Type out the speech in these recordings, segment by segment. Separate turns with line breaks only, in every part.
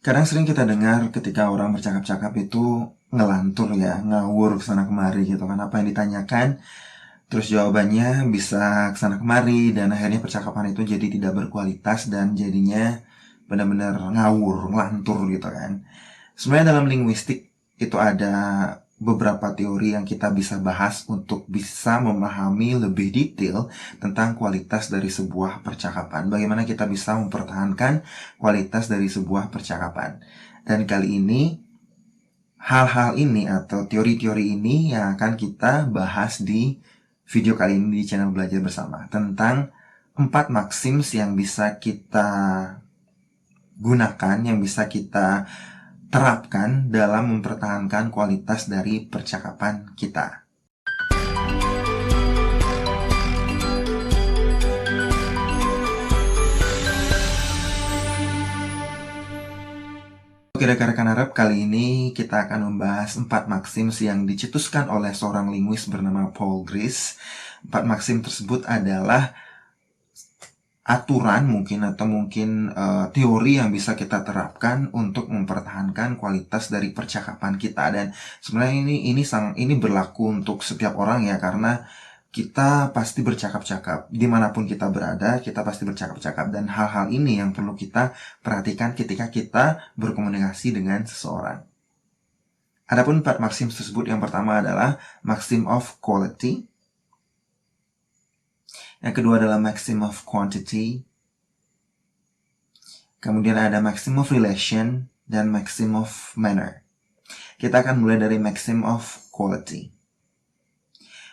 Kadang sering kita dengar ketika orang bercakap-cakap itu ngelantur ya, ngawur kesana kemari gitu kan. Apa yang ditanyakan, terus jawabannya bisa kesana kemari, dan akhirnya percakapan itu jadi tidak berkualitas dan jadinya benar-benar ngawur, ngelantur gitu kan. Sebenarnya dalam linguistik itu ada beberapa teori yang kita bisa bahas untuk bisa memahami lebih detail tentang kualitas dari sebuah percakapan. Bagaimana kita bisa mempertahankan kualitas dari sebuah percakapan. Dan kali ini, hal-hal ini atau teori-teori ini yang akan kita bahas di video kali ini di channel Belajar Bersama. Tentang 4 maxims yang bisa kita gunakan, yang bisa kita terapkan dalam mempertahankan kualitas dari percakapan kita. Oke rekan-rekan Arab, kali ini kita akan membahas 4 maxims yang dicetuskan oleh seorang linguis bernama Paul Grice. 4 maksim tersebut adalah aturan mungkin teori yang bisa kita terapkan untuk mempertahankan kualitas dari percakapan kita. Dan sebenarnya ini berlaku untuk setiap orang ya, karena kita pasti bercakap-cakap dimanapun kita berada, kita pasti bercakap-cakap, dan hal-hal ini yang perlu kita perhatikan ketika kita berkomunikasi dengan seseorang. Adapun 4 maksim tersebut, yang pertama adalah maxim of quality. Yang kedua adalah maxim of quantity. Kemudian ada maxim of relation dan maxim of manner. Kita akan mulai dari maxim of quality.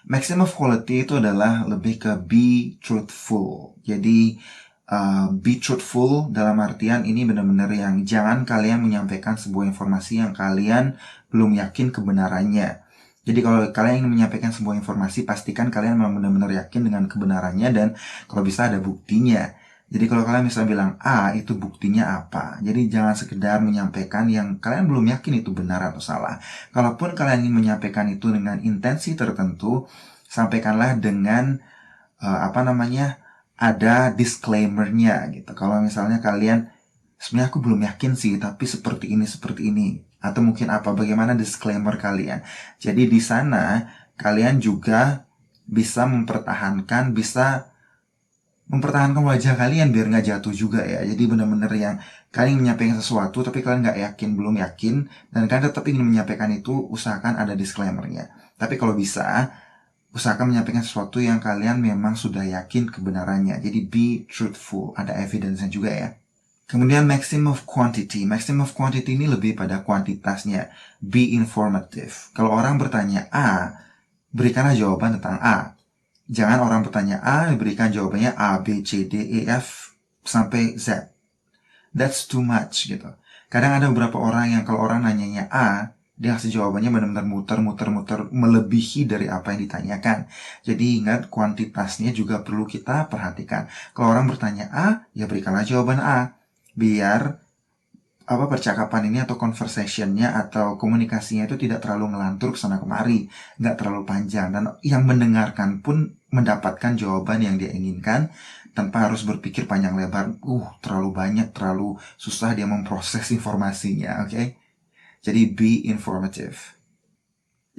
Maxim of quality itu adalah lebih ke be truthful. Jadi be truthful dalam artian ini benar-benar yang jangan kalian menyampaikan sebuah informasi yang kalian belum yakin kebenarannya. Jadi kalau kalian ingin menyampaikan sebuah informasi, pastikan kalian memang benar-benar yakin dengan kebenarannya dan kalau bisa ada buktinya. Jadi kalau kalian misalnya bilang A, itu buktinya apa? Jadi jangan sekedar menyampaikan yang kalian belum yakin itu benar atau salah. Kalaupun kalian ingin menyampaikan itu dengan intensi tertentu, sampaikanlah dengan ada disclaimer-nya gitu. Kalau misalnya kalian, sebenarnya aku belum yakin sih, tapi seperti ini. Atau mungkin bagaimana disclaimer kalian. Jadi di sana kalian juga bisa mempertahankan wajah kalian biar nggak jatuh juga ya. Jadi benar-benar yang kalian menyampaikan sesuatu tapi kalian nggak yakin, belum yakin, dan kalian tetap ingin menyampaikan itu, usahakan ada disclaimer-nya. Tapi kalau bisa, usahakan menyampaikan sesuatu yang kalian memang sudah yakin kebenarannya. Jadi be truthful, ada evidence-nya juga ya. Kemudian maxim of quantity. Maxim of quantity ini lebih pada kuantitasnya. Be informative. Kalau orang bertanya A, berikanlah jawaban tentang A. Jangan orang bertanya A, berikan jawabannya A, B, C, D, E, F, sampai Z. That's too much gitu. Kadang ada beberapa orang yang kalau orang nanyanya A, dia kasih jawabannya benar-benar muter, melebihi dari apa yang ditanyakan. Jadi ingat, kuantitasnya juga perlu kita perhatikan. Kalau orang bertanya A, ya berikanlah jawaban A. Biar percakapan ini atau conversationnya atau komunikasinya itu tidak terlalu ngelantur kesana kemari, nggak terlalu panjang, dan yang mendengarkan pun mendapatkan jawaban yang dia inginkan tanpa harus berpikir panjang lebar. Terlalu banyak, terlalu susah dia memproses informasinya. Oke? Jadi be informative.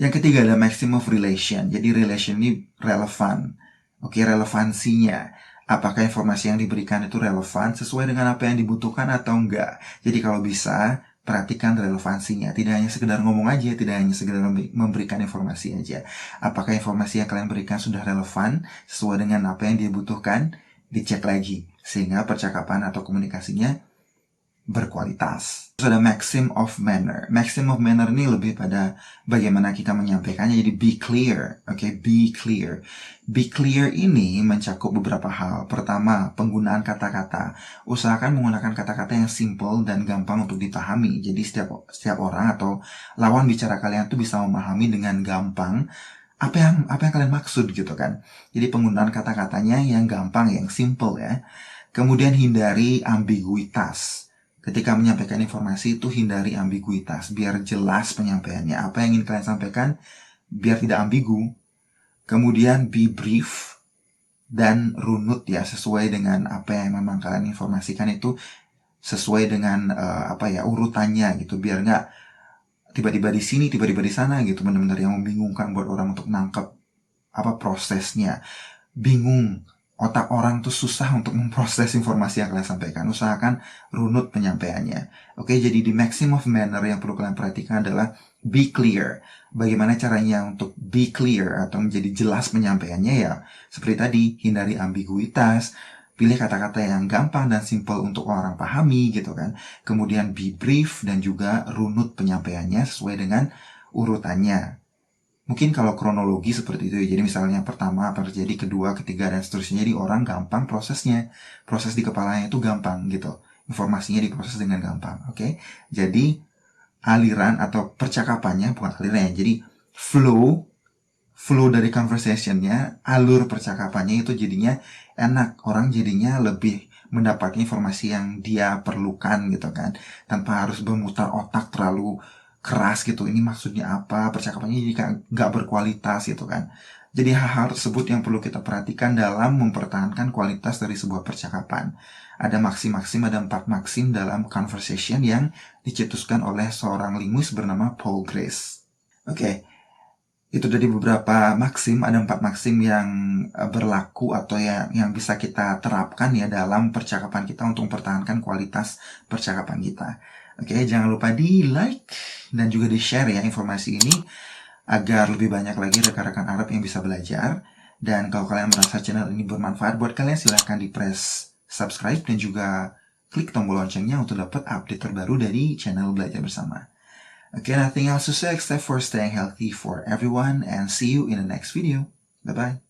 Yang ketiga ada maxim of relation. Jadi relation ini relevan. Oke, relevansinya. Apakah informasi yang diberikan itu relevan sesuai dengan apa yang dibutuhkan atau enggak. Jadi kalau bisa, perhatikan relevansinya. Tidak hanya sekedar ngomong aja, tidak hanya sekedar memberikan informasi aja. Apakah informasi yang kalian berikan sudah relevan sesuai dengan apa yang dibutuhkan? Dicek lagi, sehingga percakapan atau komunikasinya berkualitas. Terus ada maxim of manner. Maxim of manner ini lebih pada bagaimana kita menyampaikannya. Jadi be clear. Oke, be clear. Be clear ini mencakup beberapa hal. Pertama, penggunaan kata-kata. Usahakan menggunakan kata-kata yang simple dan gampang untuk dipahami. Jadi setiap orang atau lawan bicara kalian tuh bisa memahami dengan gampang apa yang kalian maksud gitu kan. Jadi penggunaan kata-katanya yang gampang, yang simple ya. Kemudian hindari ambiguitas. Ketika menyampaikan informasi itu hindari ambiguitas, biar jelas penyampaiannya. Apa yang ingin kalian sampaikan, biar tidak ambigu. Kemudian be brief dan runut ya, sesuai dengan apa yang memang kalian informasikan itu sesuai dengan urutannya gitu, biar nggak tiba-tiba di sini, tiba-tiba di sana gitu, benar-benar yang membingungkan buat orang untuk nangkep prosesnya. Bingung, otak orang tuh susah untuk memproses informasi yang kalian sampaikan. Usahakan runut penyampaiannya. Oke, jadi di maximum manner yang perlu kalian perhatikan adalah be clear. Bagaimana caranya untuk be clear atau menjadi jelas penyampaiannya ya? Seperti tadi, hindari ambiguitas, pilih kata-kata yang gampang dan simple untuk orang pahami gitu kan. Kemudian be brief dan juga runut penyampaiannya sesuai dengan urutannya. Mungkin kalau kronologi seperti itu ya. Jadi misalnya pertama apa terjadi, kedua, ketiga, dan seterusnya. Jadi orang gampang prosesnya. Proses di kepalanya itu gampang gitu. Informasinya diproses dengan gampang. Oke. Jadi aliran atau percakapannya, bukan aliran ya. Jadi flow dari conversationnya, alur percakapannya itu jadinya enak. Orang jadinya lebih mendapatkan informasi yang dia perlukan gitu kan. Tanpa harus bermutar otak terlalu keras gitu, ini maksudnya apa, percakapannya jadi nggak berkualitas gitu kan. Jadi hal-hal tersebut yang perlu kita perhatikan dalam mempertahankan kualitas dari sebuah percakapan. Ada maksim-maksim, ada 4 maksim dalam conversation yang dicetuskan oleh seorang linguis bernama Paul Grace. Oke, itu dari beberapa maksim, ada 4 maksim yang berlaku atau yang bisa kita terapkan ya dalam percakapan kita untuk mempertahankan kualitas percakapan kita. Oke, jangan lupa di like dan juga di share ya informasi ini agar lebih banyak lagi rekan-rekan Arab yang bisa belajar. Dan kalau kalian merasa channel ini bermanfaat buat kalian, silahkan di press subscribe dan juga klik tombol loncengnya untuk dapat update terbaru dari channel Belajar Bersama. Okay, nothing else to say except for staying healthy for everyone and see you in the next video. Bye-bye.